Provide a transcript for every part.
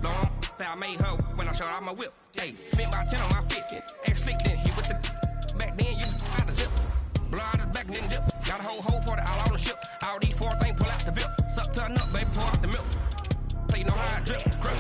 Long that I made her when I showed out my whip. Hey, spent about 10 on my 50. Ex slick then hit with the back then you out the zip. Blow out his back and then dip. Got a whole party all on the ship. All these 4 things pull out the VIP. Suck to a nut, baby, pour out the milk. So you know how I drip. Crush.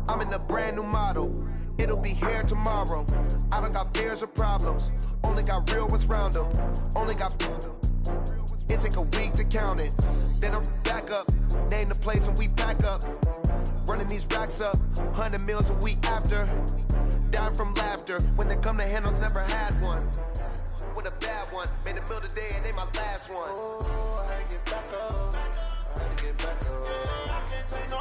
I'm in a brand new model. It'll be here tomorrow. I don't got fears or problems. Only got real ones round them. Only got. It take a week to count it. Then I'm back up. Name the place and we pack up. Running these racks up. 100 meals a week after. Down from laughter. When they come to handles, never had one. With a bad one. Made a meal today and they my last one. Oh, I had to get back up. I had to get back up. I can't take no.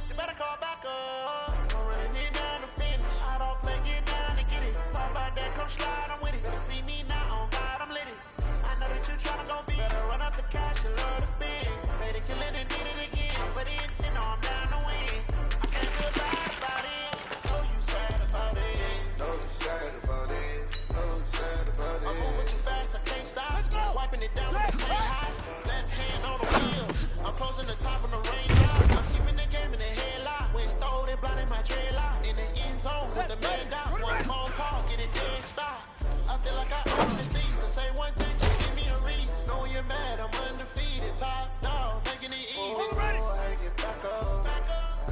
You better call back up. I'm running it down to finish. I don't play, get down and get it. Talk about that, come slide, I'm with it. Better see me now, on God, I'm lit it. I know that you tryna go big. Better run up the cash, you love to spend. Made it, kill it, and did it again. But the intent, no, I'm down to win. I can't feel bad about it. Know you sad about it. Know you sad about it. Know you sad about it. I'm moving too fast, I can't stop. Wiping it down with the clean hot. Left hand on the wheel. I'm closing the top on the rain line. I'm keeping the game in the headlock. When throw it, blinding my dreadlock. In the end zone with the man down. One phone call, get it dead stop. I feel like I own the season. Say one thing, just give me a reason. Know you're mad, I'm undefeated. Top dog, making it easy. Oh, I had to get back up. I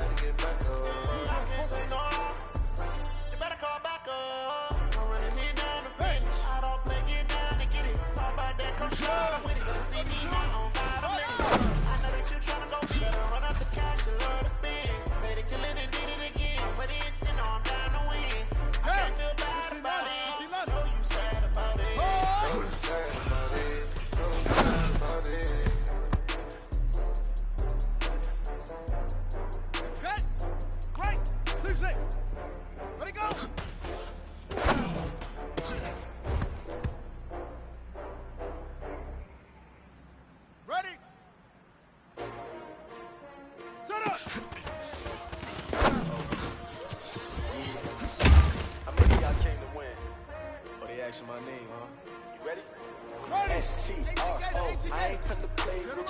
had to get back up. I can't say no. You better call back up. I'm running it down to finish. I don't play, get down and get it. Talk about that, come slide, I'm with it. Better see me now, on God, I'm lit. I know that you tryna go big. Better run up the cash, you love to spend. Made it, kill it, and did it again. But the intent, no, I'm down to win. I can't feel bad about it. Know you sad about it. Know you sad about it. Know you sad about it. Good. Great. 2-6. Let it go. Ready? Set up. How many of y'all came to win? Oh, they asking my name, huh? You ready? S-T-R-O. I ain't come to play with you,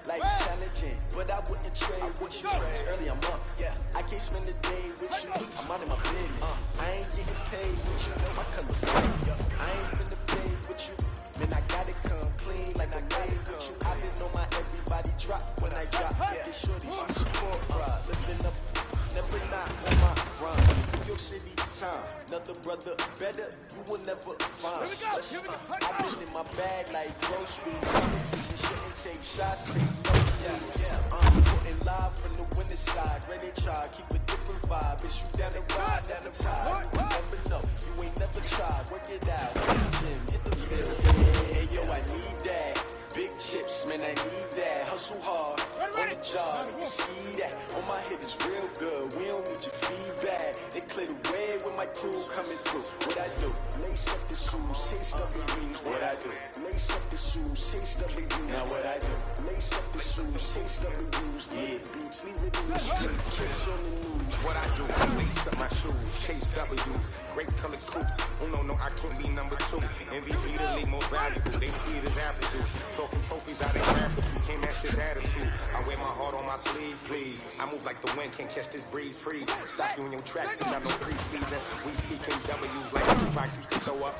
like challenging, but I wouldn't trade with you. It's early, I'm up, yeah. I can't spend the day with you. I'm out of my business. I ain't getting paid with you. My color, I ain't finna play with you. Man, I gotta come clean like I made with you. I been on my everybody drop when I drop. This shorty, she support ride. Lifting up, never not on my run. New York City time, another brother better, you will never find. I've been in my bag like groceries. Competition shouldn't take shots, take no leads. I'm putting live from the winning side. Ready to try, keep a different vibe. Is you down the ride, down the tide? You never know, you ain't never tried. Work it out, hit the gym, hit the field. Hey yo, I need that. Big chips, man, I need that. Hustle hard, on the job, you see that. On my head is real good, we don't need your feedback. They clear the way with my crew coming through. What I do? Lace up the shoes, chase W's. What I do? Lace up the shoes, chase W's. Now what I do? Lace up the shoes, chase W's. Yeah, beats, leave it in the street, kicks on the news. What I do? Lace up my shoes, chase W's. Great colored coops. Oh no, I can't be number 2. MVP the league most valuable. They sweet as apple juice. Talking trophies out in graphic. You can't match this attitude. I wear my heart on my sleeve, please. I move like the wind, can't catch this breeze, freeze. Stop you in your tracks, cause I know preseason. We seeking W's like Tupac used to throw up.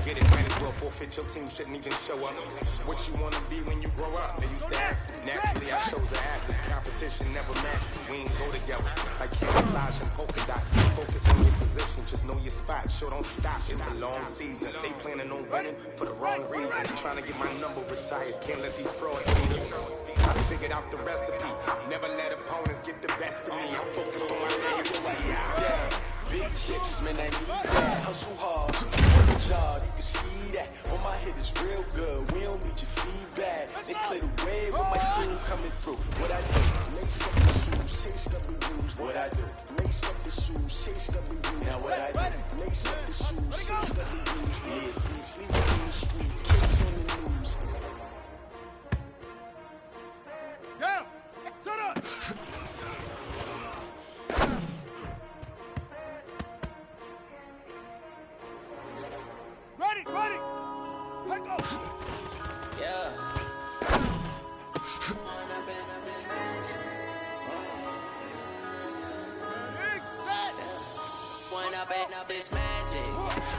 Get it, might as well forfeit, your team shouldn't even show up. What you wanna be when you grow up? They used to ask me. Naturally, I chose an athlete. Competition never matched me. We ain't go together. Like camouflage and polka dots. Focus on your position, just know your spot. Sure, don't stop, it's a long season. They planning on winning for the wrong reasons. Trying to get my number retired, can't let these frauds beat us. I figured out the recipe. Never let opponents get the best of me. I'm focused on my legacy. Yeah, big chips, man, I need that. Hustle hard, on the job, you can see that. On my head is real good, we don't need your feedback. They clear the way with my crew coming through. What I do? Lace up the shoes, chase W's. What I do? Lace up the shoes, chase W's. Now what I do? Lace up the shoes, chase W's. Yeah, beats, leave it in the street, kicks on the news. Yeah, shut up. Ready, let go. Yeah. One up and up is magic.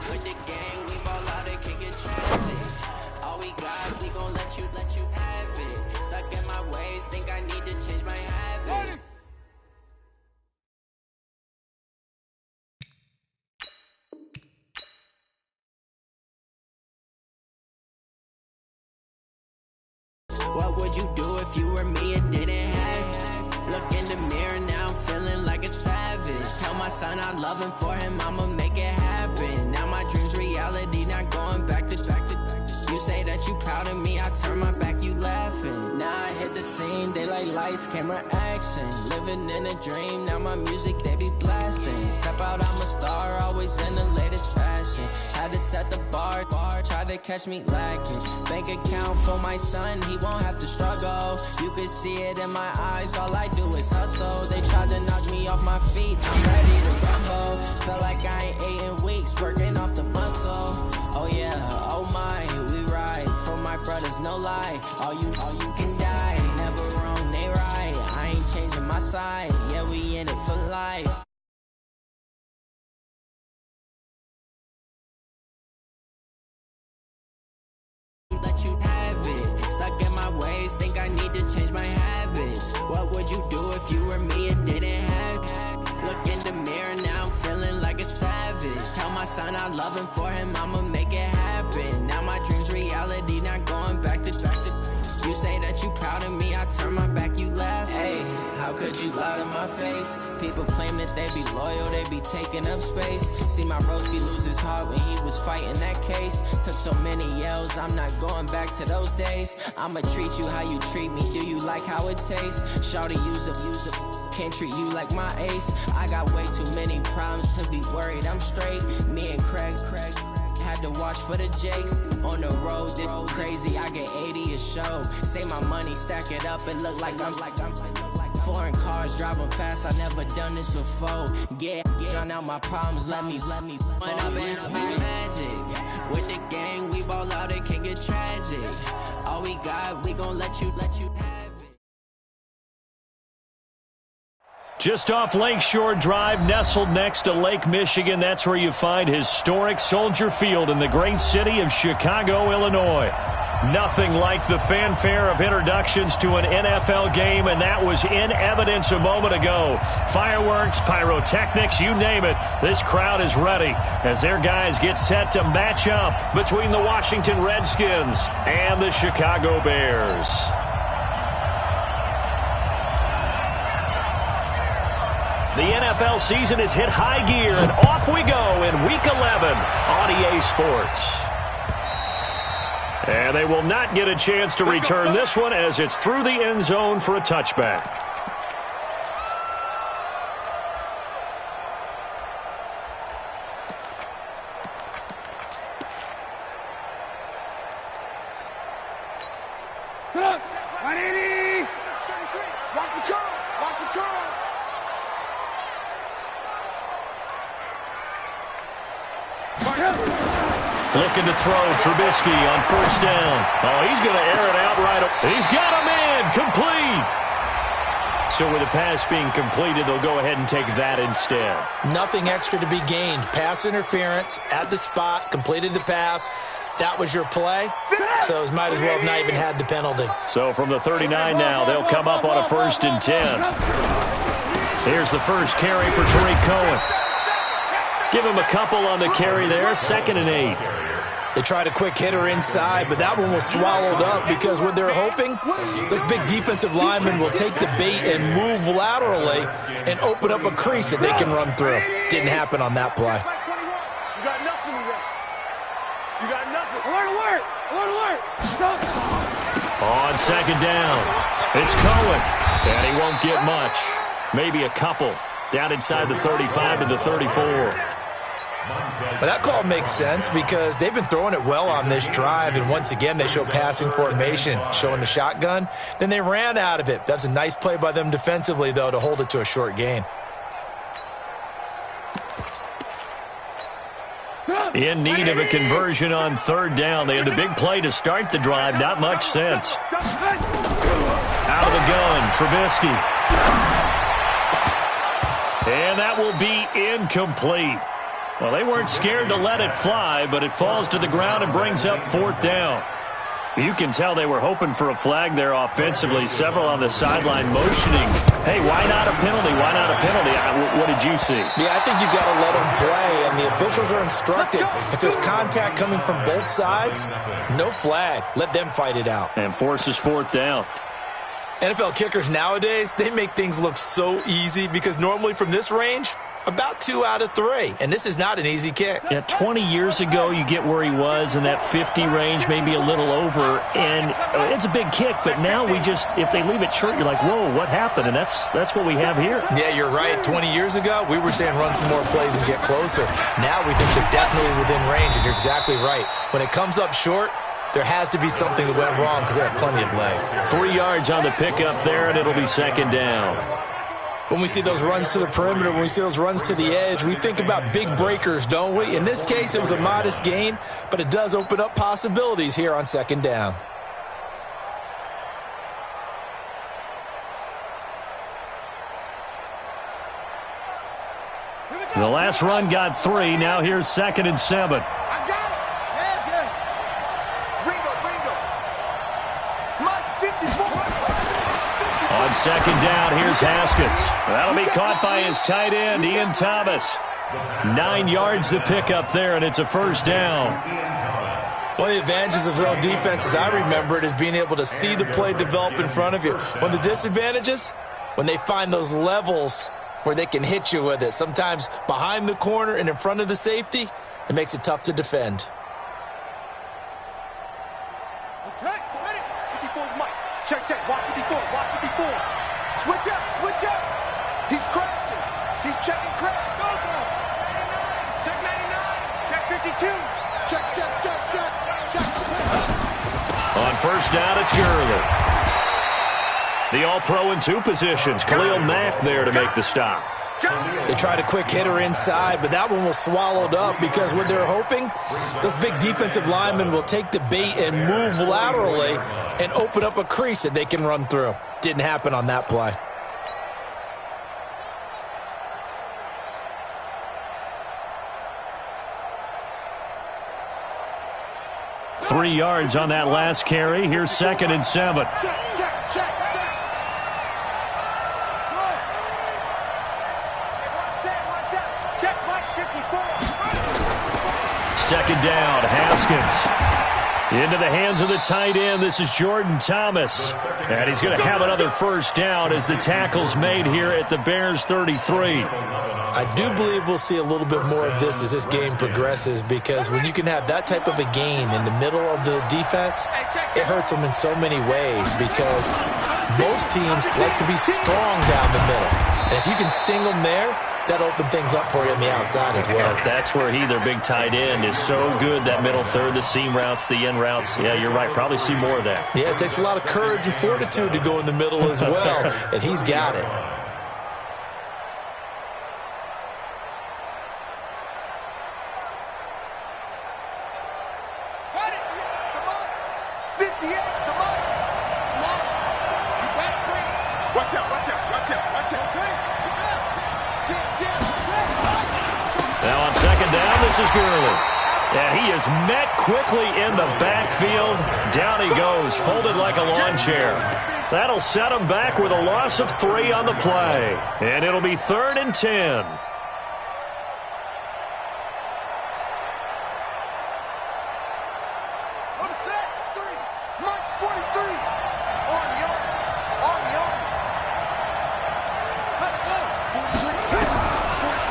With the gang, we ball out, it can get tragic. All we got, we gon' let you have it. Stuck in my ways, think I need to change my habits. What would you do if you were me and didn't have? Look in the mirror now, I'm feeling like a savage. Tell my son I love him, for him I'ma make it happen. Now my dream's reality, not going back to. You say that you proud of me, I turn my back, you laughing. Now I hit the scene, they like lights, camera, action. Living in a dream, now my music, they be blasting. Step out, I'm a star, always in the latest fashion. Had to set the bar, try to catch me lacking. Bank account for my son, he won't have to struggle. You can see it in my eyes, all I do is hustle. They tried to knock me off my feet, I'm ready to rumble. Feel like I ain't ate in weeks, working off the muscle. Oh yeah, oh my, we ride for my brothers, no lie. All you can die, never wrong, they right. I ain't changing my side, yeah, we in it for life. Let you have it, stuck in my ways, think I need to change my habits. What would you do if you were me and didn't have? Look in the mirror now, I'm feeling like a savage. Tell my son I love him, for him I'ma make it happen. Now my dream's reality, not going back to. You say that you proud of me, I turn my back, you laugh. Hey, how could you lie to my face? People claim that they be loyal, they be taking up space. See my broski lose his heart when he was fighting that case. Took so many yells, I'm not going back to those days. I'ma treat you how you treat me, do you like how it tastes? Shawty, use up, can't treat you like my ace. I got way too many problems to be worried, I'm straight. Me and Craig had to watch for the Jakes. On the road, this crazy, I get 80 a show. Say my money, stack it up, it look like I'm foreign cars, driving fast, I never done this before. Yeah, drown out my problems, let me When up and up is magic. With the gang, we ball out, it can get tragic. All we got, we gon' let you have it. Just off Lakeshore Drive, nestled next to Lake Michigan, that's where you find historic Soldier Field in the great city of Chicago, Illinois. Nothing like the fanfare of introductions to an NFL game, and that was in evidence a moment ago. Fireworks, pyrotechnics, you name it. This crowd is ready as their guys get set to match up between the Washington Redskins and the Chicago Bears. The NFL season has hit high gear, and off we go in Week 11 on EA Sports. And they will not get a chance to return this one as it's through the end zone for a touchback. Looking to throw, Trubisky on first down. Oh, he's going to air it out right. He's got him in, complete. So with the pass being completed, they'll go ahead and take that instead. Nothing extra to be gained. Pass interference at the spot, completed the pass. That was your play, so it might as well have not even had the penalty. So from the 39 now, they'll come up on a 1st and 10. Here's the first carry for Tariq Cohen. Give him a couple on the carry there, 2nd and 8. They tried a quick hitter inside, but that one was swallowed up because what they're hoping, those big defensive linemen will take the bait and move laterally and open up a crease that they can run through. Didn't happen on that play. You got nothing today. You got nothing. Alert! On 2nd down, it's Cohen, and he won't get much. Maybe a couple. Down inside the 35 to the 34. But that call makes sense because they've been throwing it well on this drive, and once again they show passing formation, showing the shotgun. Then they ran out of it. That's a nice play by them defensively, though, to hold it to a short gain. In need of a conversion on 3rd down. They had the big play to start the drive. Not much sense. Out of the gun, Trubisky. And that will be incomplete. Well, they weren't scared to let it fly, but it falls to the ground and brings up 4th down. You can tell they were hoping for a flag there offensively. Several on the sideline motioning. Hey, why not a penalty? Why not a penalty? What did you see? Yeah, I think you've got to let them play, and the officials are instructed. If there's contact coming from both sides, no flag. Let them fight it out. And forces 4th down. NFL kickers nowadays, they make things look so easy because normally from this range, about 2 out of 3. And this is not an easy kick. Yeah, 20 years ago, you get where he was in that 50 range, maybe a little over. And it's a big kick, but now we just, if they leave it short, you're like, whoa, what happened? And that's what we have here. Yeah, you're right. 20 years ago, we were saying run some more plays and get closer. Now we think they're definitely within range, and you're exactly right. When it comes up short, there has to be something that went wrong because they have plenty of leg. 3 yards on the pickup there, and it'll be 2nd down. When we see those runs to the perimeter, when we see those runs to the edge, we think about big breakers, don't we? In this case, it was a modest gain, but it does open up possibilities here on 2nd down. The last run got 3. Now here's 2nd and 7. On 2nd down, here's Haskins. That'll be caught by his tight end, Ian Thomas. 9 yards to pick up there, and it's a 1st down. One of the advantages of zone defense, as I remember it, is being able to see the play develop in front of you. One of the disadvantages, when they find those levels where they can hit you with it, sometimes behind the corner and in front of the safety, it makes it tough to defend. Okay, ready? 54's Mike. Check, watch 54, watch 54. Switch up. He's crashing. He's checking crash. Go. 99. Check 99. Check 52. Check. On 1st down, it's Gurley. The All-Pro in 2 positions. Khalil Mack there to make the stop. They tried a quick hitter inside, but that one was swallowed up because what they're hoping, those big defensive linemen will take the bait and move laterally and open up a crease that they can run through. Didn't happen on that play. Three yards on that last carry. Here's 2nd and 7. Check. Check, Mike 54. 2nd down, Haskins. Into the hands of the tight end. This is Jordan Thomas. And he's going to have another first down as the tackle's made here at the Bears 33. I do believe we'll see a little bit more of this as this game progresses, because when you can have that type of a gain in the middle of the defense, it hurts them in so many ways, because most teams like to be strong down the middle. And if you can sting them there, that opens things up for you on the outside as well. That's where their big tight end, is so good, that middle third, the seam routes, the in routes. Yeah, you're right. Probably see more of that. Yeah, it takes a lot of courage and fortitude to go in the middle as well, and he's got it. Now on second down, this is Gurley. And he is met quickly in the backfield. Down he goes, folded like a lawn chair. That'll set him back with a loss of 3 on the play. And it'll be 3rd and 10.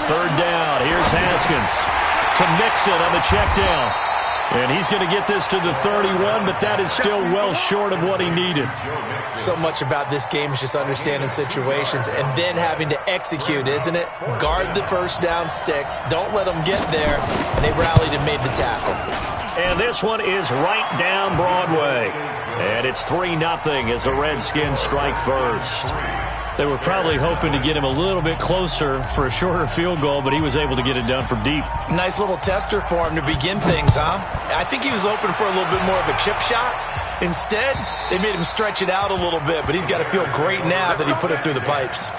Third down. Here's Haskins to Mixon on the check down. And he's going to get this to the 31, but that is still well short of what he needed. So much about this game is just understanding situations and then having to execute, isn't it? Guard the first down sticks. Don't let them get there. And they rallied and made the tackle. And this one is right down Broadway. And it's 3-0 as the Redskins strike first. They were probably hoping to get him a little bit closer for a shorter field goal, but he was able to get it done from deep. Nice little tester for him to begin things, huh? I think he was open for a little bit more of a chip shot. Instead, they made him stretch it out a little bit, but he's got to feel great now that he put it through the pipes.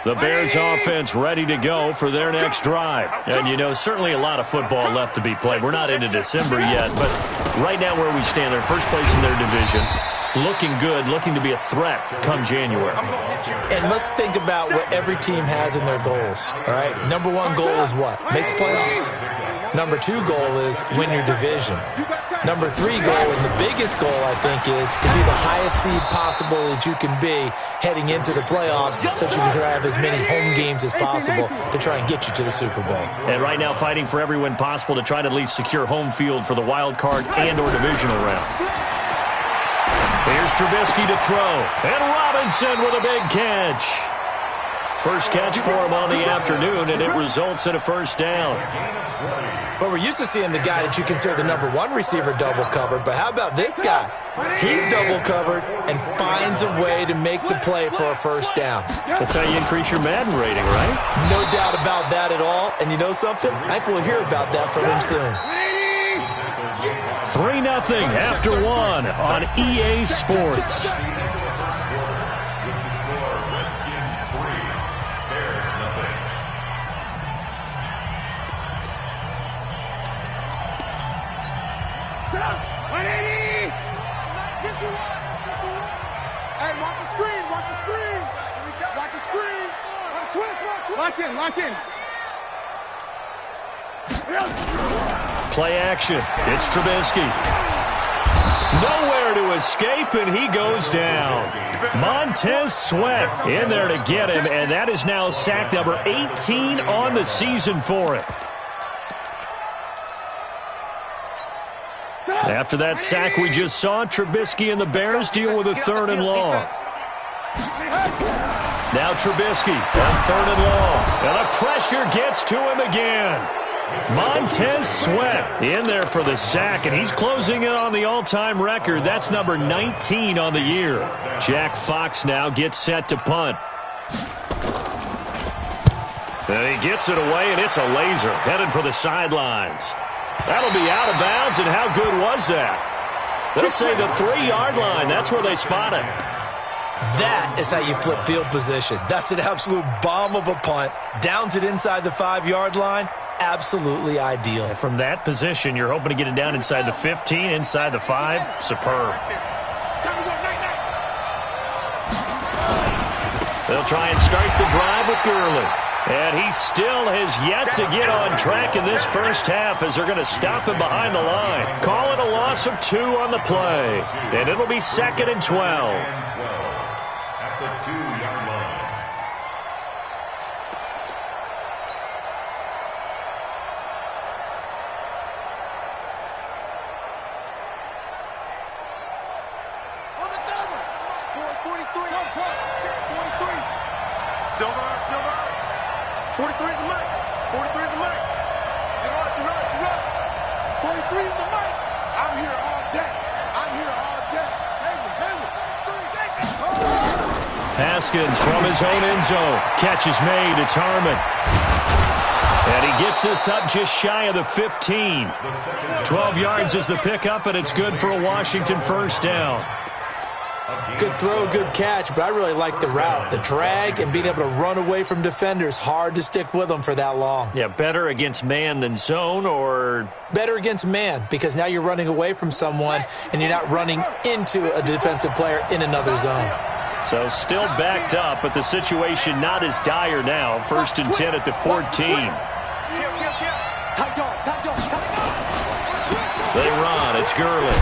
The Bears offense ready to go for their next drive. And, you know, certainly a lot of football left to be played. We're not into December yet, but right now where we stand, they're first place in their division. Looking good, looking to be a threat come January. And let's think about what every team has in their goals, all right? Number 1 goal is what? Make the playoffs. Number 2 goal is win your division. Number 3 goal, and the biggest goal, I think, is to be the highest seed possible that you can be heading into the playoffs so that you can have as many home games as possible to try and get you to the Super Bowl. And right now fighting for every win possible to try to at least secure home field for the wild card and or divisional round. Here's Trubisky to throw. And Robinson with a big catch. First catch for him on the afternoon, and it results in a first down. Well, we're used to seeing the guy that you consider the number 1 receiver double covered, but how about this guy? He's double covered and finds a way to make the play for a first down. That's how you increase your Madden rating, right? No doubt about that at all. And you know something? I think we'll hear about that from him soon. 3-0 after 1 on EA Sports. Lock in. Play action. It's Trubisky. Nowhere to escape, and he goes down. Montez Sweat in there to get him, and that is now sack number 18 on the season for him. After that sack we just saw, Trubisky and the Bears deal with a 3rd and long. Now Trubisky on 3rd and long. And the pressure gets to him again. Montez Sweat in there for the sack, and he's closing in on the all-time record. That's number 19 on the year. Jack Fox now gets set to punt. And he gets it away, and it's a laser headed for the sidelines. That'll be out of bounds, and how good was that? They'll say the 3-yard line. That's where they spot it. That is how you flip field position. That's an absolute bomb of a punt. Downs it inside the 5-yard line. Absolutely ideal. And from that position, you're hoping to get it down inside the 15, inside the 5. Superb. They'll try and start the drive with Gurley. And he still has yet to get on track in this first half as they're going to stop him behind the line. Call it a loss of 2 on the play. And it'll be 2nd and 12. At the 2-yard line. On the cover. 43. 43. Silver. 43 is the mic. 43 is the mic. Get on, you rush. 43 is the mic. I'm here all day. Haskins from his own end zone. Catch is made. It's Harmon. And he gets this up just shy of the 15. 12 yards is the pickup, and it's good for a Washington first down. Good throw, good catch, but I really like the route. The drag and being able to run away from defenders. Hard to stick with them for that long. Yeah, better against man than zone, or? Better against man, because now you're running away from someone and you're not running into a defensive player in another zone. So still backed up, but the situation not as dire now. 1st and 10 at the 14. They run. It's Gurley.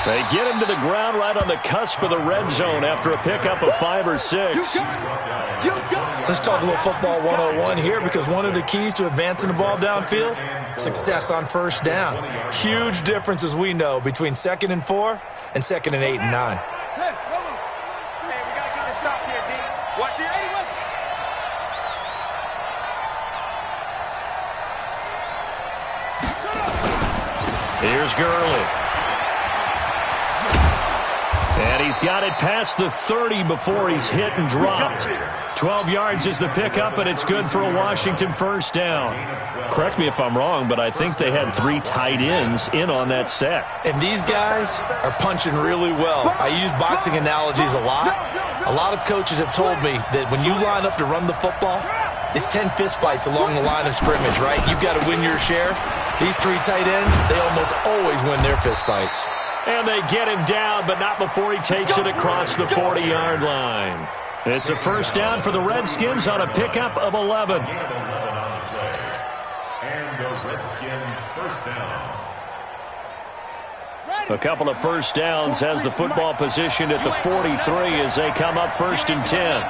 They get him to the ground right on the cusp of the red zone after a pickup of 5 or 6. Let's talk a little football 101 here, because one of the keys to advancing the ball downfield, success on first down. Huge difference, as we know, between 2nd and 4 and 2nd and 8 and 9. Here's Gurley. And he's got it past the 30 before he's hit and dropped. 12 yards is the pickup, and it's good for a Washington first down. Correct me if I'm wrong, but I think they had 3 tight ends in on that set. And these guys are punching really well. I use boxing analogies a lot. A lot of coaches have told me that when you line up to run the football, it's 10 fistfights along the line of scrimmage, right? You've got to win your share. These 3 tight ends, they almost always win their fistfights. And they get him down, but not before he takes it across the 40-yard line. It's a first down for the Redskins on a pickup of 11. And the Redskin first down. A couple of first downs has the football position at the 43 as they come up 1st and 10.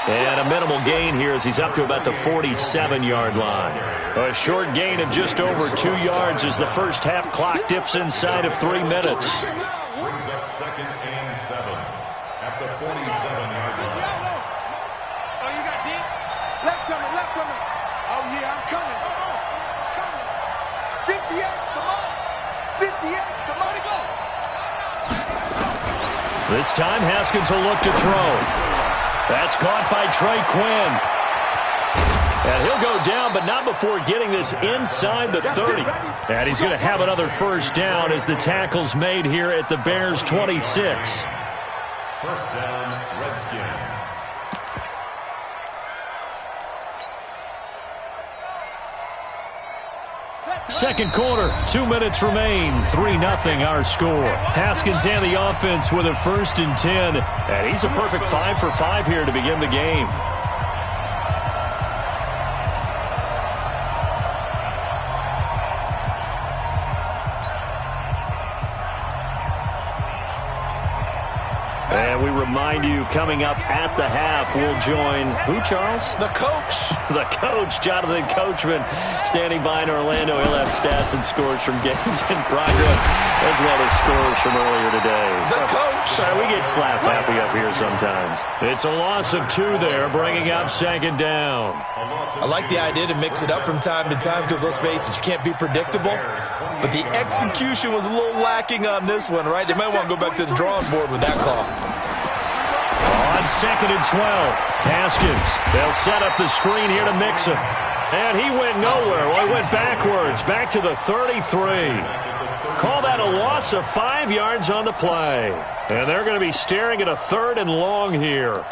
And a minimal gain here as he's up to about the 47-yard line. A short gain of just over 2 yards as the first half clock dips inside of 3 minutes. Brings up 2nd and 7 at the 47-yard line. Oh, you got deep? Left coming. Oh, yeah, I'm coming. 58, come on. 58, come on, go. This time, Haskins will look to throw. That's caught by Trey Quinn. And he'll go down, but not before getting this inside the 30. And he's going to have another first down as the tackle's made here at the Bears' 26. First down, Redskins. Second quarter, 2 minutes remain, 3-0 our score. Haskins and the offense with a 1st and 10, and he's a perfect 5 for 5 here to begin the game. And we remind you, coming up at the half, we'll join who, Charles? The coach. The coach, Jonathan Coachman, standing by in Orlando. He'll have stats and scores from games in progress, as well as scores from earlier today. The coach. We get slap happy up here sometimes. It's a loss of 2 there, bringing up 2nd down. I like the idea to mix it up from time to time because, let's face it, you can't be predictable. But the execution was a little lacking on this one, right? They might want to go back to the drawing board with that call. On 2nd and 12, Haskins. They'll set up the screen here to mix him. And he went nowhere. Well, he went backwards, back to the 33. Call that a loss of 5 yards on the play. And they're going to be staring at a 3rd and long here.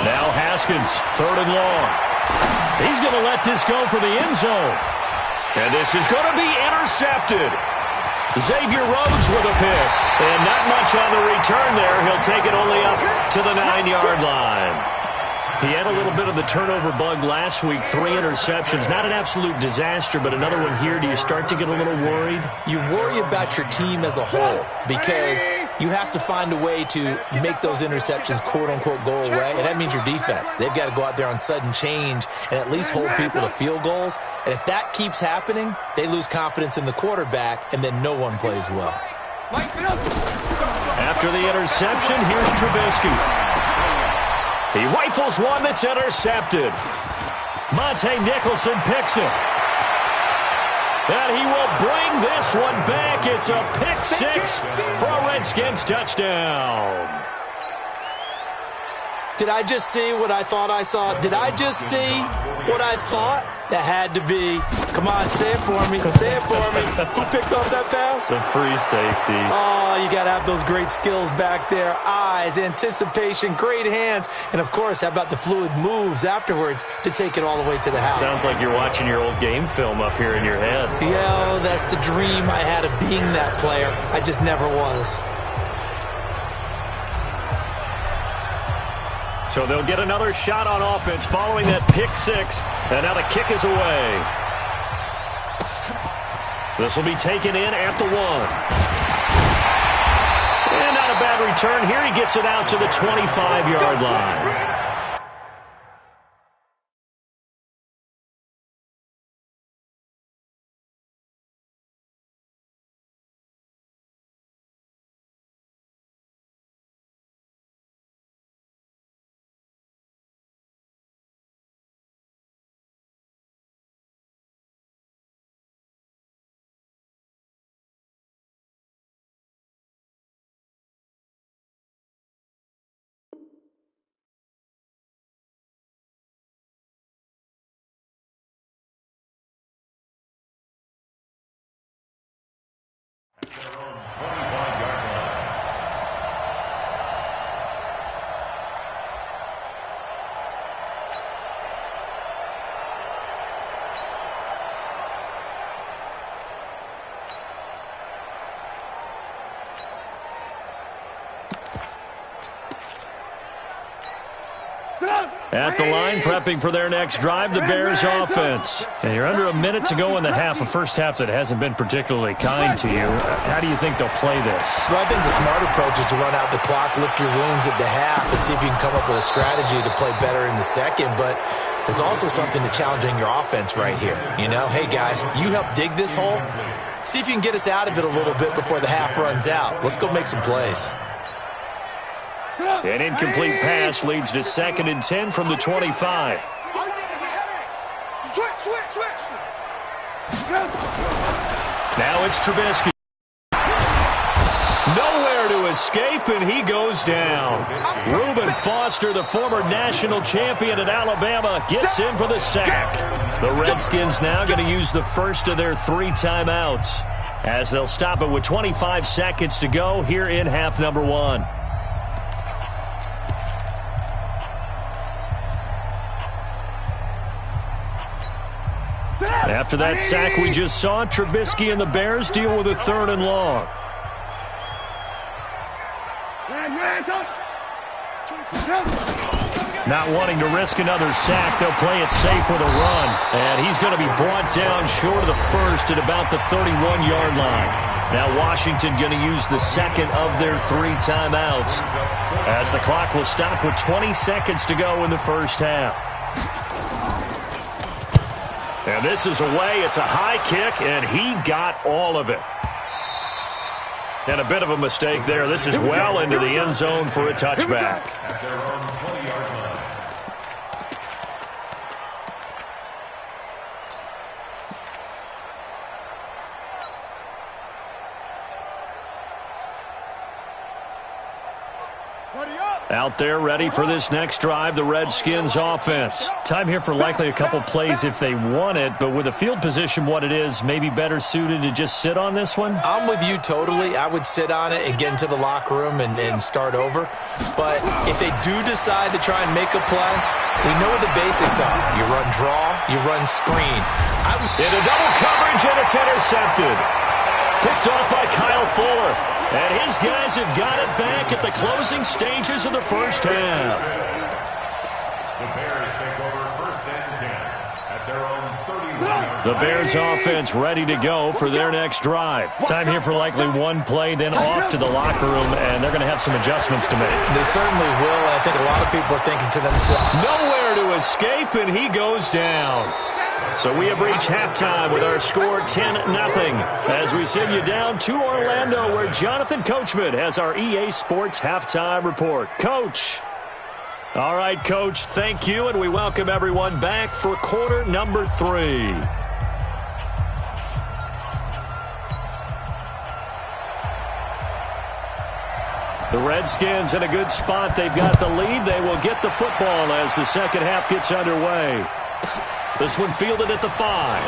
Now Haskins, 3rd and long. He's going to let this go for the end zone. And this is going to be intercepted. Xavier Rhodes with a pick. And not much on the return there. He'll take it only up to the 9-yard line. He had a little bit of the turnover bug last week, 3 interceptions. Not an absolute disaster, but another one here. Do you start to get a little worried? You worry about your team as a whole because you have to find a way to make those interceptions, quote-unquote, go away, and that means your defense. They've got to go out there on sudden change and at least hold people to field goals. And if that keeps happening, they lose confidence in the quarterback, and then no one plays well. After the interception, here's Trubisky. He rifles one that's intercepted. Monte Nicholson picks it. And he will bring this one back. It's a pick 6 for a Redskins touchdown. Did I just see what I thought I saw? Did I just see what I thought? That had to be. Come on, say it for me. Say it for me. Who picked off that pass? The free safety. Oh, you got to have those great skills back there. Eyes, anticipation, great hands. And, of course, how about the fluid moves afterwards to take it all the way to the house? Sounds like you're watching your old game film up here in your head. Yeah, that's the dream I had of being that player. I just never was. So they'll get another shot on offense following that pick 6. And now the kick is away. This will be taken in at the 1. And not a bad return here. He gets it out to the 25-yard line. At the line, prepping for their next drive, the Bears offense. And you're under a minute to go in the half, a first half that hasn't been particularly kind to you. How do you think they'll play this? Well, I think the smart approach is to run out the clock, lick your wounds at the half, and see if you can come up with a strategy to play better in the second. But there's also something to challenging your offense right here. You know, hey, guys, you help dig this hole. See if you can get us out of it a little bit before the half runs out. Let's go make some plays. An incomplete pass leads to 2nd and 10 from the 25. Now it's Trubisky. Nowhere to escape, and he goes down. Reuben Foster, the former national champion at Alabama, gets in for the sack. The Redskins now going to use the first of their 3 timeouts as they'll stop it with 25 seconds to go here in half number 1. After that sack we just saw, Trubisky and the Bears deal with a 3rd and long. Not wanting to risk another sack, they'll play it safe with a run. And he's going to be brought down short of the first at about the 31-yard line. Now Washington going to use the second of their 3 timeouts as the clock will stop with 20 seconds to go in the first half. And this is away. It's a high kick, and he got all of it. And a bit of a mistake there. This is well into the end zone for a touchback. At their own 20-yard line. Out there ready for this next drive, the Redskins offense. Time here for likely a couple plays if they want it, but with the field position what it is, maybe better suited to just sit on this one? I'm with you totally. I would sit on it and get into the locker room and start over. But if they do decide to try and make a play, we know what the basics are. You run draw, you run screen. Into double coverage, and it's intercepted. Picked off by Kyle Fuller. And his guys have got it back at the closing stages of the first half. The Bears take over first and 10 at their own 31-yard line. The Bears offense ready to go for their next drive. Time here for likely one play, then off to the locker room, and they're going to have some adjustments to make. They certainly will, and I think a lot of people are thinking to themselves, nowhere to escape, and he goes down. So we have reached halftime with our score 10-0 as we send you down to Orlando where Jonathan Coachman has our EA Sports halftime report. Coach. All right, Coach, thank you, and we welcome everyone back for quarter number 3. The Redskins in a good spot. They've got the lead. They will get the football as the second half gets underway. This one fielded at the 5.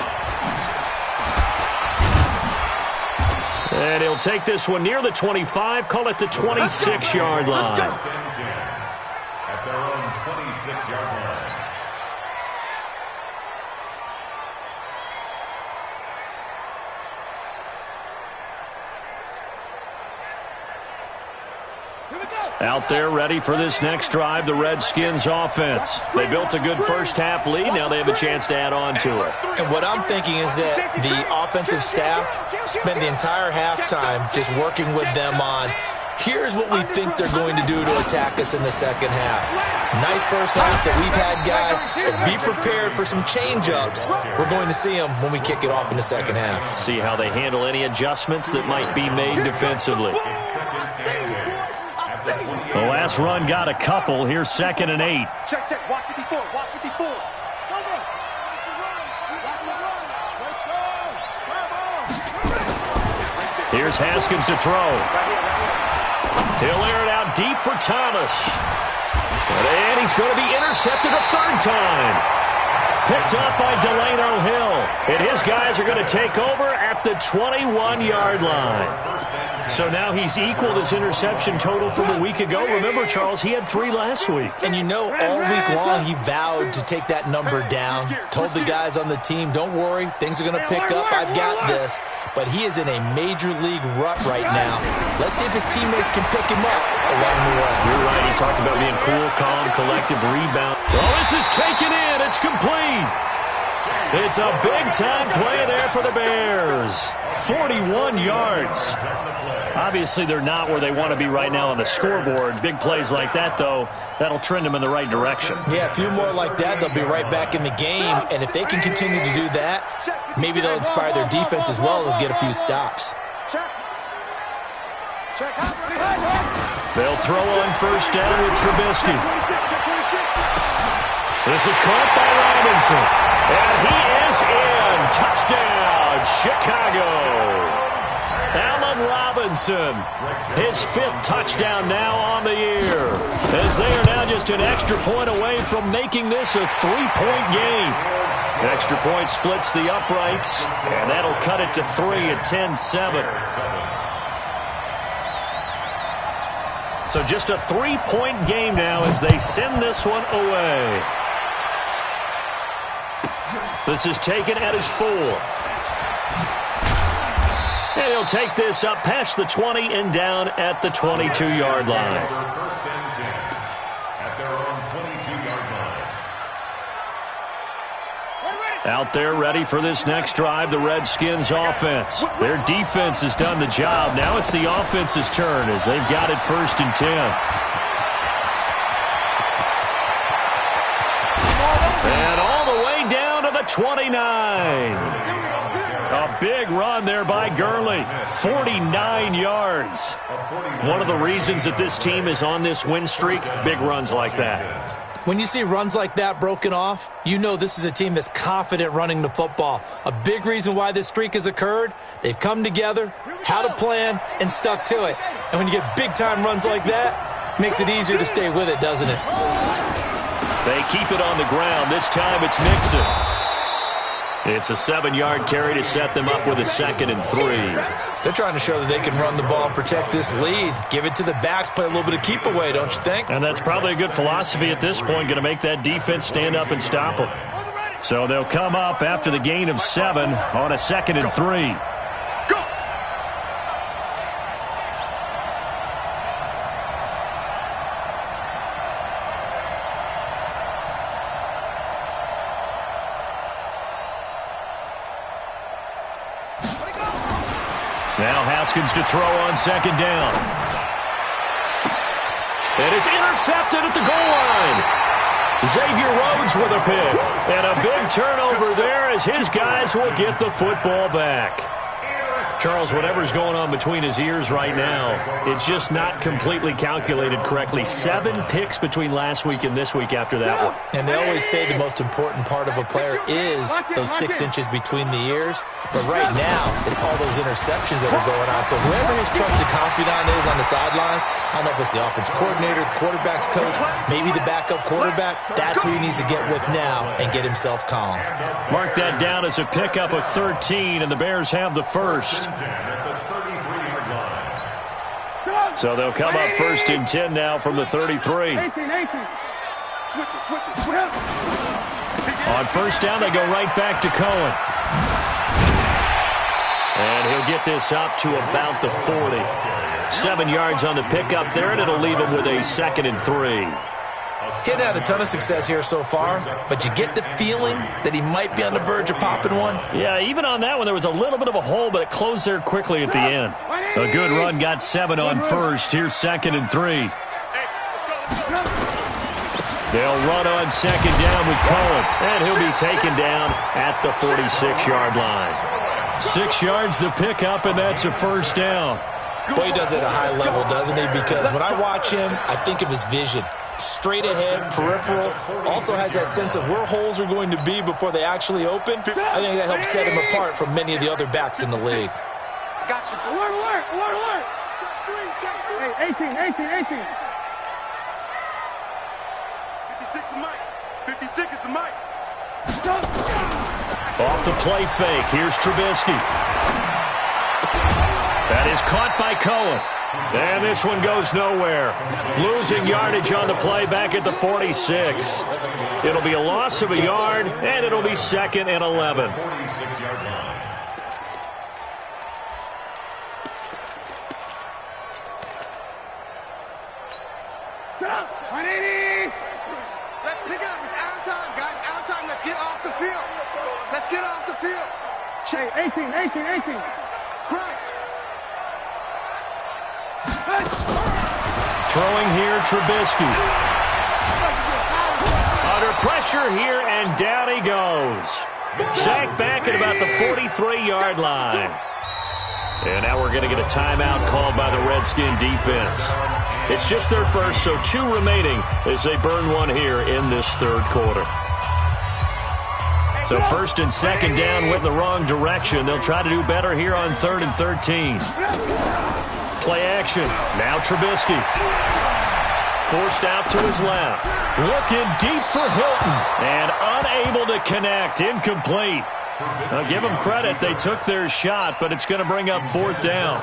And he'll take this one near the 25, call it the 26-yard line. At their own 26-yard line. Out there ready for this next drive, the Redskins offense. They built a good first half lead. Now they have a chance to add on to it. And what I'm thinking is that the offensive staff spent the entire halftime just working with them on, here's what we think they're going to do to attack us in the second half. Nice first half that we've had, guys, but be prepared for some change-ups. We're going to see them when we kick it off in the second half. See how they handle any adjustments that might be made defensively. The last run got a couple. Here's 2nd and 8. Check, check. Watch 54. Watch 54. Here's Haskins to throw. He'll air it out deep for Thomas. And he's going to be intercepted a third time. Picked off by Delano Hill. And his guys are going to take over at the 21-yard line. So now he's equaled his interception total from a week ago. Remember, Charles, he had 3 last week. And you know, all week long he vowed to take that number down. Told the guys on the team, don't worry, things are going to pick up. I've got this. But he is in a major league rut right now. Let's see if his teammates can pick him up along the way. You're right. He talked about being cool, calm, collective, rebound. Oh, this is taken in. It's complete. It's a big-time play there for the Bears. 41 yards. Obviously, they're not where they want to be right now on the scoreboard. Big plays like that, though, that'll trend them in the right direction. Yeah, a few more like that, they'll be right back in the game. And if they can continue to do that, maybe they'll inspire their defense as well and get a few stops. They'll throw on first down with Trubisky. This is caught by Robinson. And he is in. Touchdown, Chicago. Allen Robinson, his 5th touchdown now on the year, as they are now just an extra point away from making this a 3-point game. Extra point splits the uprights, and that'll cut it to 3 at 10-7. So just a 3-point game now as they send this one away. This is taken at his 4. And he'll take this up past the 20 and down at the 22-yard line. First and 10 at their own 22-yard line. Out there ready for this next drive, the Redskins offense. Their defense has done the job. Now it's the offense's turn as they've got it 1st and 10. And all the way down to the 29. A big run there by Gurley. 49 yards. One of the reasons that this team is on this win streak, big runs like that. When you see runs like that broken off, you know this is a team that's confident running the football. A big reason why this streak has occurred, they've come together, had a plan, and stuck to it. And when you get big-time runs like that, it makes it easier to stay with it, doesn't it? They keep it on the ground. This time it's Mixon. It's a 7-yard carry to set them up with a 2nd and 3. They're trying to show that they can run the ball and protect this lead. Give it to the backs, play a little bit of keep away, don't you think? And that's probably a good philosophy at this point, going to make that defense stand up and stop them. So they'll come up after the gain of 7 on a 2nd and 3. Now Haskins to throw on 2nd down. It is intercepted at the goal line. Xavier Rhodes with a pick. And a big turnover there as his guys will get the football back. Charles, whatever's going on between his ears right now, it's just not completely calculated correctly. 7 picks between last week and this week after that one. And they always say the most important part of a player is those 6 inches between the ears. But right now, it's all those interceptions that are going on. So whoever his trusted confidant is on the sidelines, I don't know if it's the offense coordinator, the quarterback's coach, maybe the backup quarterback, that's who he needs to get with now and get himself calm. Mark that down as a pickup of 13, and the Bears have the first. So they'll come up 1st and 10 now from the 33. On 1st down, they go right back to Cohen. And he'll get this up to about the 40. 7 yards on the pickup there, and it'll leave him with a 2nd and 3. He hadn't had a ton of success here so far, but you get the feeling that he might be on the verge of popping one. Yeah, even on that one, there was a little bit of a hole, but it closed there quickly at the end. A good run got 7 on 1st. Here's 2nd and 3. They'll run on 2nd down with Cohen, and he'll be taken down at the 46-yard line. 6 yards the pickup, and that's a 1st down. Boy, he does it at a high level, doesn't he? Because when I watch him, I think of his vision. Straight ahead, peripheral, also has that sense of where holes are going to be before they actually open. I think that helps set him apart from many of the other backs in the league. Got you. Alert, alert, alert, alert. Check 3. Hey, 18. 56 the mic. 56 is the mic. Off the play fake, here's Trubisky. That is caught by Cohen. And this one goes nowhere. Losing yardage on the play back at the 46. It'll be a loss of a yard, and it'll be 2nd and 11. 46-yard line. Let's pick it up. It's out of time, guys. Out of time. Let's get off the field. Let's get off the field. Hey, 18. Christ. Throwing here, Trubisky. Under pressure here, and down he goes. Sacked back at about the 43-yard line. And now we're going to get a timeout called by the Redskin defense. It's just their first, so 2 remaining as they burn one here in this 3rd quarter. So 1st and 2nd down went in the wrong direction. They'll try to do better here on 3rd and 13. Play action. Now Trubisky. Forced out to his left. Looking deep for Hilton. And unable to connect. Incomplete. I'll give them credit. They took their shot, but it's going to bring up 4th down.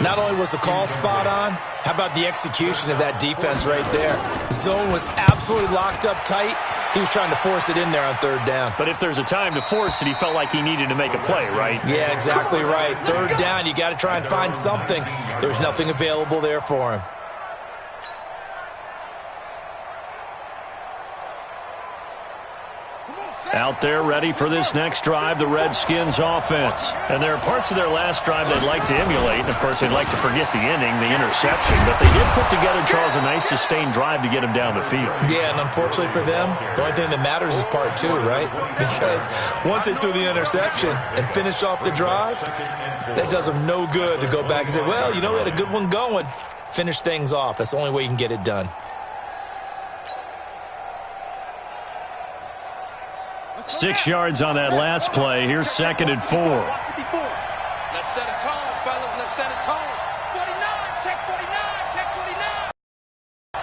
Not only was the call spot on, how about the execution of that defense right there? Zone was absolutely locked up tight. He was trying to force it in there on 3rd down. But if there's a time to force it, he felt like he needed to make a play, right? Yeah, exactly right. 3rd down, you got to try and find something. There's nothing available there for him. Out there ready for this next drive, the Redskins offense. And there are parts of their last drive they'd like to emulate. And, of course, they'd like to forget the inning, the interception. But they did put together, Charles, a nice sustained drive to get them down the field. Yeah, and unfortunately for them, the only thing that matters is part two, right? Because once they threw the interception and finished off the drive, that does them no good to go back and say, well, you know, we had a good one going. Finish things off. That's the only way you can get it done. 6 yards on that last play. Here's 2nd and 4. Let's set a tone, fellas. Let's set a tone. 49, check 49, check 49.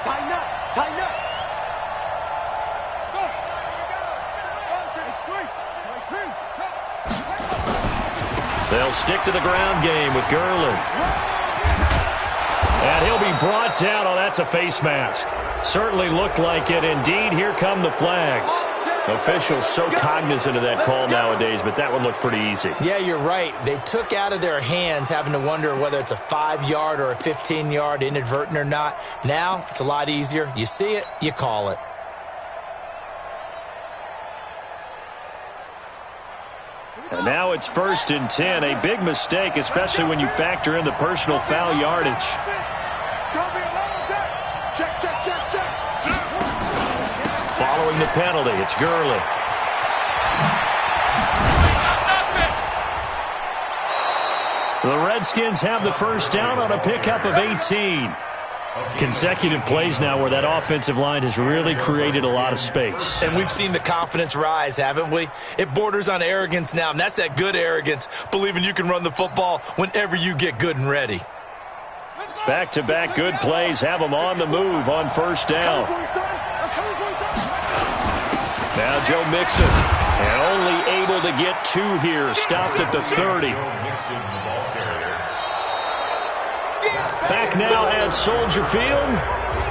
Tighten up, tighten up. Go. They'll stick to the ground game with Gurley. And he'll be brought down. Oh, that's a face mask. Certainly looked like it. Indeed, here come the flags. Officials so cognizant of that call nowadays, but that one looked pretty easy. Yeah, you're right. They took out of their hands having to wonder whether it's a 5-yard or a 15-yard inadvertent or not. Now, it's a lot easier. You see it, you call it. And now it's 1st and 10. A big mistake, especially when you factor in the personal foul yardage. It's going to be a long day. Check, check, check, check. Following the penalty, it's Gurley. The Redskins have the first down on a pickup of 18. Consecutive plays now where that offensive line has really created a lot of space. And we've seen the confidence rise, haven't we? It borders on arrogance now, and that's that good arrogance, believing you can run the football whenever you get good and ready. Back-to-back good plays have them on the move on 1st down. Now Joe Mixon, and only able to get 2 here, stopped at the 30. Back now at Soldier Field.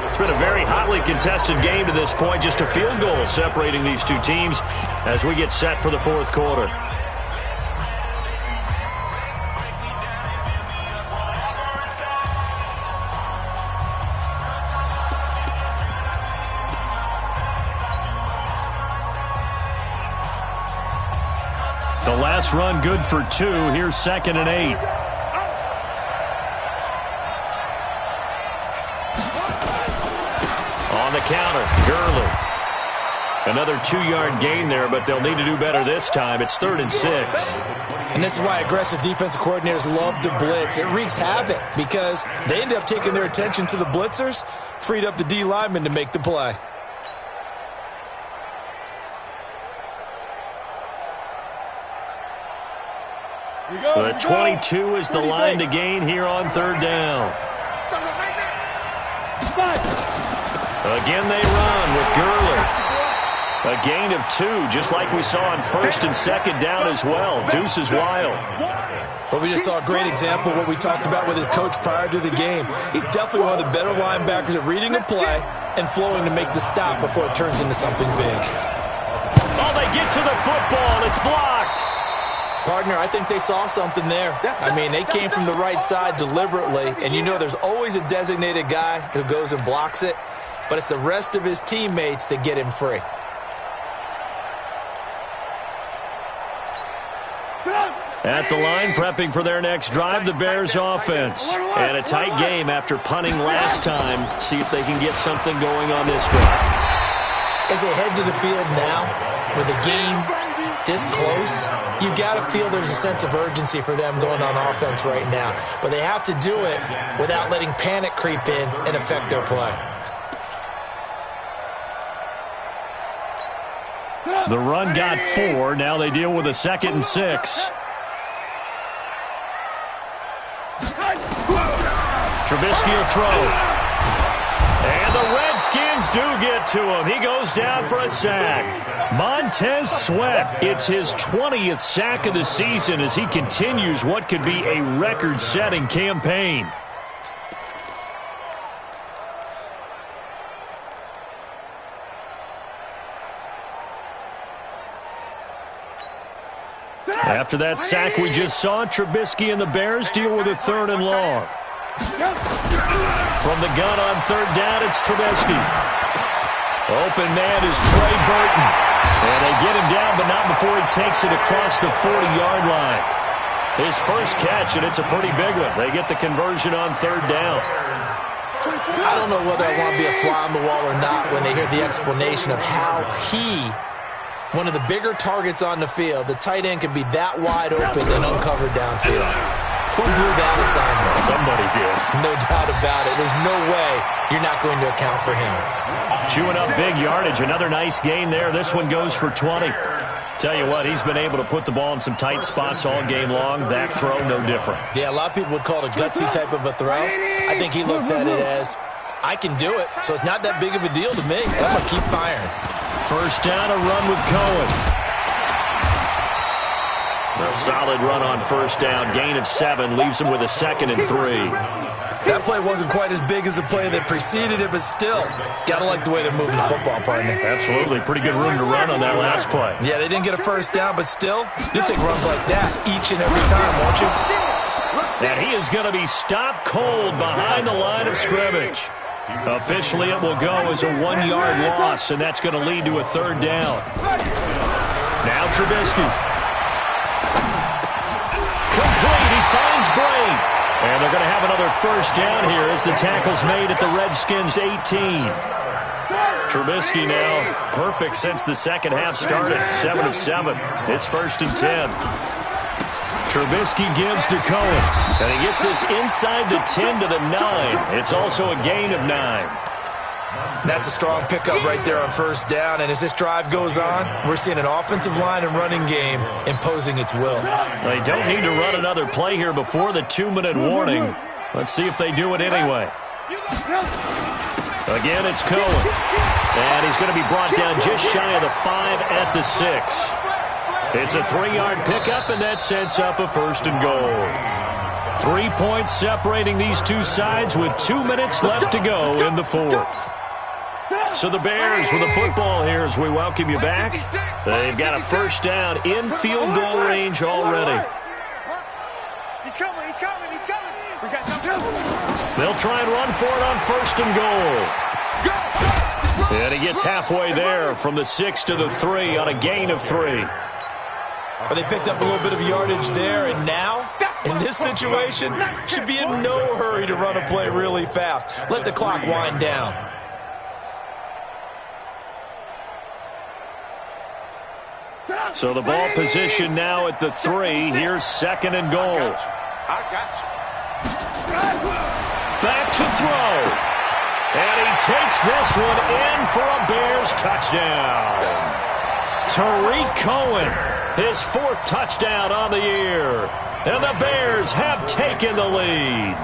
It's been a very hotly contested game to this point. Just a field goal separating these two teams as we get set for the 4th quarter. The last run good for 2. Here's 2nd and 8. On the counter, Gurley. Another 2-yard gain there, but they'll need to do better this time. It's 3rd and 6. And this is why aggressive defensive coordinators love to blitz. It wreaks havoc because they end up taking their attention to the blitzers, freed up the D lineman to make the play. The 22 is the line to gain here on 3rd down. Again they run with Gurley. A gain of 2, just like we saw on 1st and 2nd down as well. Deuce is wild. Well, we just saw a great example of what we talked about with his coach prior to the game. He's definitely one of the better linebackers at reading a play and flowing to make the stop before it turns into something big. Oh, they get to the football, and it's blocked. Partner, I think they saw something there. I mean, they came from the right side deliberately, and you know there's always a designated guy who goes and blocks it, but it's the rest of his teammates that get him free. At the line, prepping for their next drive, the Bears offense. And a tight game after punting last time. See if they can get something going on this drive. As they head to the field now, with a game this close, you got to feel there's a sense of urgency for them going on offense right now. But they have to do it without letting panic creep in and affect their play. The run got 4. Now they deal with a 2nd and 6. Trubisky will throw. And the Redskins do get to him. He goes down for a sack. Montez Sweat, it's his 20th sack of the season as he continues what could be a record-setting campaign. After that sack we just saw, Trubisky and the Bears deal with a 3rd and long. From the gun on 3rd down, it's Trubisky. Open man is Trey Burton. And they get him down, but not before he takes it across the 40-yard line. His first catch, and it's a pretty big one. They get the conversion on third down. I don't know whether I want to be a fly on the wall or not when they hear the explanation of how one of the bigger targets on the field, the tight end could be that wide open and uncovered downfield. Who blew that assignment? Somebody did. No doubt about it. There's no way you're not going to account for him. Chewing up big yardage. Another nice gain there. This one goes for 20. Tell you what, he's been able to put the ball in some tight spots all game long. That throw, no different. Yeah, a lot of people would call it a gutsy type of a throw. I think he looks at it as, I can do it, so it's not that big of a deal to me. I'm going to keep firing. First down, a run with Cohen. A solid run on first down. Gain of 7 leaves him with a 2nd and 3. That play wasn't quite as big as the play that preceded it, but still, got to like the way they're moving the football, partner. Absolutely. Pretty good room to run on that last play. Yeah, they didn't get a first down, but still, you'll take runs like that each and every time, won't you? And he is going to be stopped cold behind the line of scrimmage. Officially, it will go as a 1-yard loss, and that's going to lead to a third down. Now Trubisky. Complete. He finds Bray. And they're going to have another first down here as the tackle's made at the Redskins' 18. Trubisky now perfect since the second half started. 7 of 7. It's 1st and 10. Trubisky gives to Cohen. And he gets this inside the 10 to the 9. It's also a gain of 9. That's a strong pickup right there on first down. And as this drive goes on, we're seeing an offensive line and running game imposing its will. They don't need to run another play here before the 2-minute warning. Let's see if they do it anyway. Again, it's Cohen. And he's going to be brought down just shy of the 5 at the 6. It's a 3-yard pickup, and that sets up a 1st and goal. 3 points separating these two sides with 2 minutes left to go in the 4th. So the Bears with the football here as we welcome you back. They've got a first down in field goal range already. He's coming, he's coming, he's coming. We got They'll try and run for it on 1st and goal. And he gets halfway there from the 6 to the 3 on a gain of 3. Well, they picked up a little bit of yardage there, and now, in this situation, should be in no hurry to run a play really fast. Let the clock wind down. So the ball position now at the 3. Here's 2nd and goal. I got you. Back to throw. And he takes this one in for a Bears touchdown. Tariq Cohen, his 4th touchdown on the year. And the Bears have taken the lead.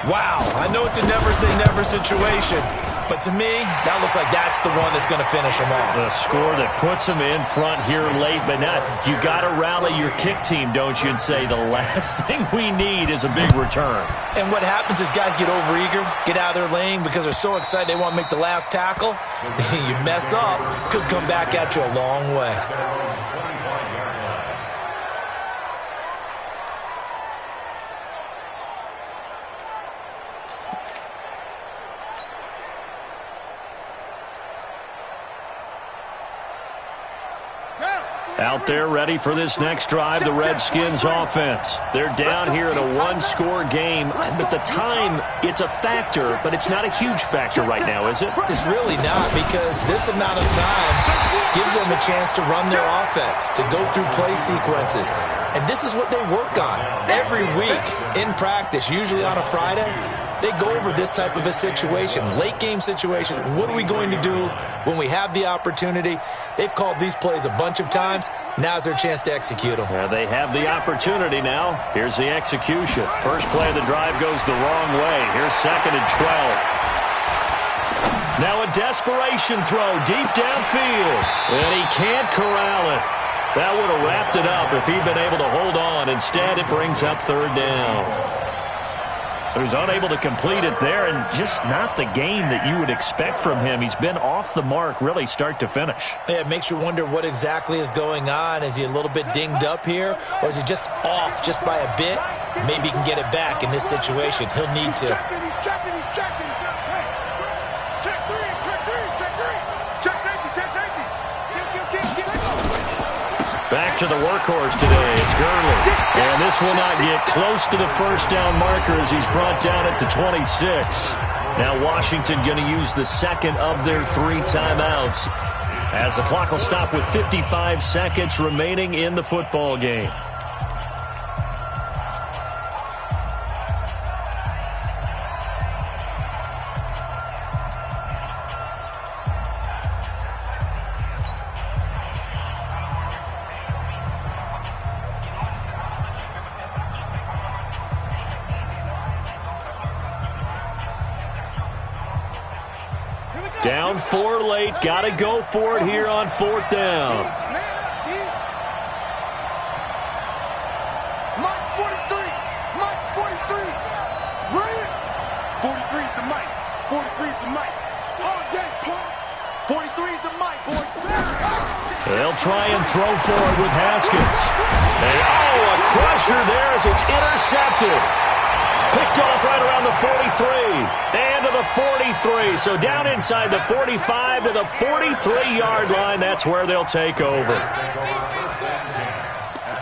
Wow, I know it's a never-say-never situation, but to me, that looks like that's the one that's going to finish them off. The score that puts them in front here late, but not. You got to rally your kick team, don't you, and say the last thing we need is a big return. And what happens is guys get overeager, get out of their lane because they're so excited they want to make the last tackle. You mess up, could come back at you a long way. Out there ready for this next drive, the Redskins offense. They're down here in a 1-score game. But the time, it's a factor, but it's not a huge factor right now, is it? It's really not, because this amount of time gives them a chance to run their offense, to go through play sequences. And this is what they work on every week in practice, usually on a Friday. They go over this type of a situation, late game situation. What are we going to do when we have the opportunity? They've called these plays a bunch of times. Now's their chance to execute them. Yeah, they have the opportunity now. Here's the execution. First play of the drive goes the wrong way. Here's 2nd and 12. Now a desperation throw deep downfield. And he can't corral it. That would have wrapped it up if he'd been able to hold on. Instead, it brings up 3rd down. So he's unable to complete it there, and just not the game that you would expect from him. He's been off the mark, really, start to finish. Yeah, it makes you wonder what exactly is going on. Is he a little bit dinged up here, or is he just off just by a bit? Maybe he can get it back in this situation. He'll need to. He's checking. Hey, check 3, check 3. Check safety. Back to the workhorse today. It's Gurley. And this will not get close to the first down marker as he's brought down at the 26. Now Washington going to use the second of their 3 timeouts as the clock will stop with 55 seconds remaining in the football game. Down 4 late. Got to go for it here on 4th down. Mike's 43. Mike's 43. Right? 43 is the mic. 43 is the mic. All day, punk. 43 is the mic, boys. They'll try and throw for it with Haskins. And, a crusher there as it's intercepted. Picked off right around the 43 and to the 43. So down inside the 45 to the 43-yard line. That's where they'll take over. At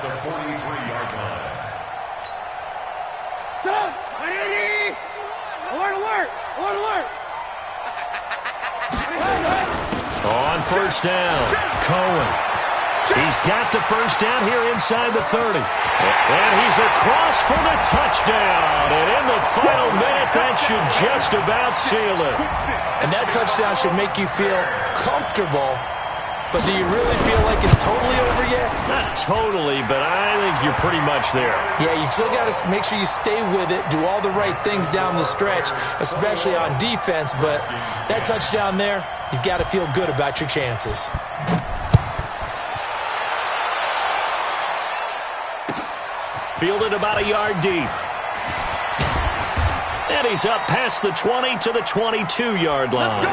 the 43-yard line. Alert! On first down, Cohen. He's got the first down here inside the 30. And he's across for the touchdown. And in the final minute, that should just about seal it. And that touchdown should make you feel comfortable. But do you really feel like it's totally over yet? Not totally, but I think you're pretty much there. Yeah, you've still got to make sure you stay with it, do all the right things down the stretch, especially on defense. But that touchdown there, you've got to feel good about your chances. Fielded about a yard deep. And he's up past the 20 to the 22-yard line.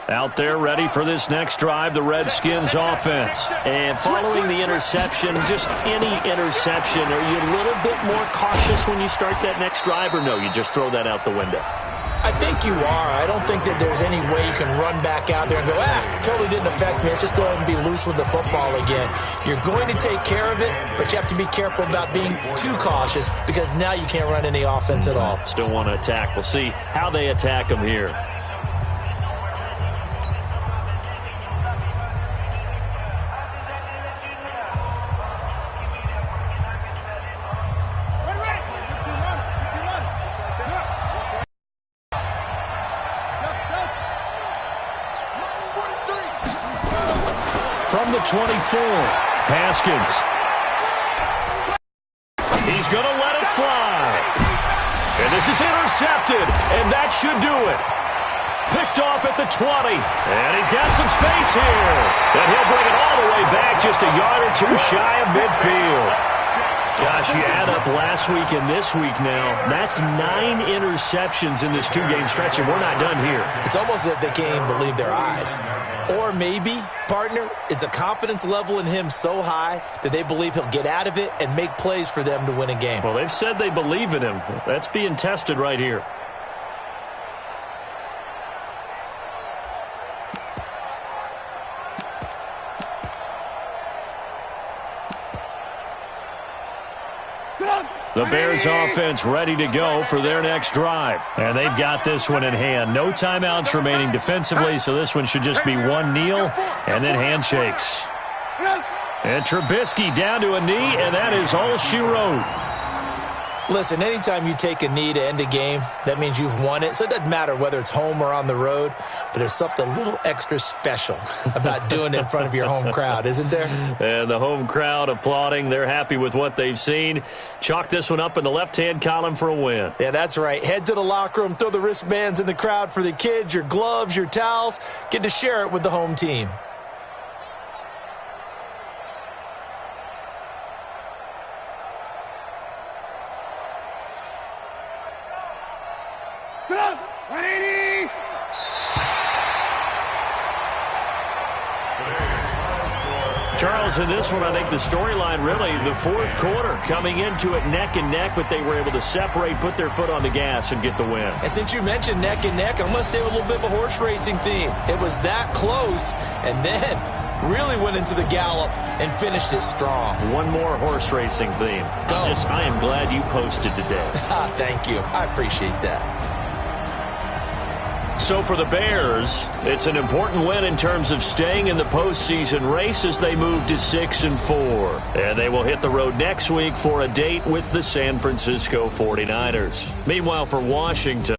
Out there ready for this next drive, the Redskins offense. And following the interception, just any interception, are you a little bit more cautious when you start that next drive, or no, you just throw that out the window? I think you are. I don't think that there's any way you can run back out there and go, totally didn't affect me. Let's just go ahead and be loose with the football again. You're going to take care of it, but you have to be careful about being too cautious because now you can't run any offense at all. Still want to attack. We'll see how they attack them here. From the 24, Haskins. He's going to let it fly. And this is intercepted, and that should do it. Picked off at the 20, and he's got some space here. And he'll bring it all the way back just a yard or two shy of midfield. Gosh, you add up last week and this week now, that's 9 interceptions in this 2-game stretch, and we're not done here. It's almost as if they can't even believe their eyes. Or maybe, partner, is the confidence level in him so high that they believe he'll get out of it and make plays for them to win a game. Well, they've said they believe in him. That's being tested right here. The Bears offense ready to go for their next drive. And they've got this one in hand. No timeouts remaining defensively, so this one should just be one kneel and then handshakes. And Trubisky down to a knee, and that is all she wrote. Listen, anytime you take a knee to end a game, that means you've won it. So it doesn't matter whether it's home or on the road, but there's something a little extra special about doing it in front of your home crowd, isn't there? And the home crowd applauding. They're happy with what they've seen. Chalk this one up in the left-hand column for a win. Yeah, that's right. Head to the locker room, throw the wristbands in the crowd for the kids, your gloves, your towels. Get to share it with the home team. Charles, in this one, I think the storyline really, the fourth quarter, coming into it neck and neck, but they were able to separate, put their foot on the gas, and get the win. And since you mentioned neck and neck, I'm going to stay with a little bit of a horse racing theme. It was that close, and then really went into the gallop and finished it strong. One more horse racing theme. Go. I am glad you posted today. Thank you. I appreciate that. So for the Bears, it's an important win in terms of staying in the postseason race as they move to 6-4. And they will hit the road next week for a date with the San Francisco 49ers. Meanwhile, for Washington,